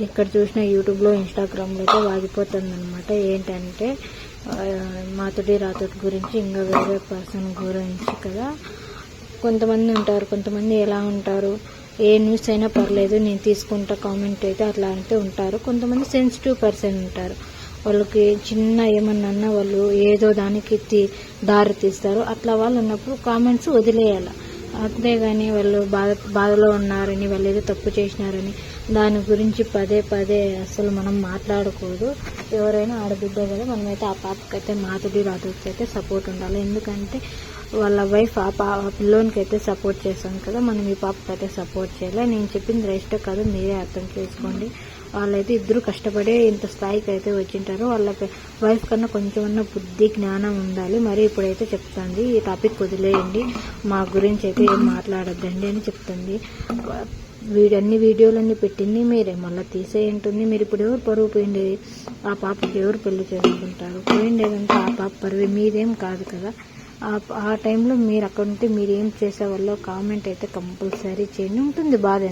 ఎక్కడ చూసినా యూట్యూబ్లో ఇన్స్టాగ్రామ్లో అయితే వాగిపోతుంది అనమాట. ఏంటంటే మాతోటి రాతోటి గురించి ఇంకా వేరే పర్సన్ గురించి కదా. కొంతమంది ఉంటారు, కొంతమంది ఎలా ఉంటారు, ఏ న్యూస్ అయినా పర్లేదు నేను తీసుకుంటా కామెంట్ అయితే అట్లా అంటే ఉంటారు. కొంతమంది సెన్సిటివ్ పర్సన్ ఉంటారు, వాళ్ళకి చిన్న ఏమన్నా వాళ్ళు ఏదో దానికి దారి తీస్తారు. అట్లా వాళ్ళు ఉన్నప్పుడు కామెంట్స్ వదిలేయాలి. అంతేగాని వాళ్ళు బాధలో ఉన్నారని, వాళ్ళు ఏదో తప్పు చేసినారని దాని గురించి పదే పదే అసలు మనం మాట్లాడకూడదు. ఎవరైనా ఆడబిడ్డే కదా, మనమైతే ఆ పాపకైతే మాతోటి రాతోటి అయితే సపోర్ట్ ఉండాలి. ఎందుకంటే వాళ్ళ వైఫ్ ఆ పిల్లోనికి అయితే సపోర్ట్ చేస్తాం కదా, మనం ఈ పాపకి అయితే సపోర్ట్ చేయాలి. నేను చెప్పింది రైట్ కాదు, మీరే అర్థం చేసుకోండి. వాళ్ళైతే ఇద్దరు కష్టపడే ఇంత స్థాయికి అయితే వచ్చింటారు. వాళ్ళ వైఫ్ కన్నా కొంచెమన్నా బుద్ధి జ్ఞానం ఉండాలి. మరి ఇప్పుడైతే చెప్తుంది, ఈ టాపిక్ వదిలేయండి, మా గురించి అయితే ఏం మాట్లాడద్దండి అని చెప్తుంది. అన్ని వీడియోలన్నీ పెట్టింది మీరే, మళ్ళీ తీసేయంటుంది. మీరు ఇప్పుడు ఎవరు పరువు పోయిండేది? ఆ పాపకి ఎవరు పెళ్లి చేసుకుంటారు? పోయిండేదంటే ఆ పాప పరువు మీదేం కాదు కదా. ఆ టైంలో మీరు అక్కడ ఉంటే మీరు ఏం చేసేవాళ్ళో కామెంట్ అయితే కంపల్సరీ చేయండి. ఉంటుంది బాధ.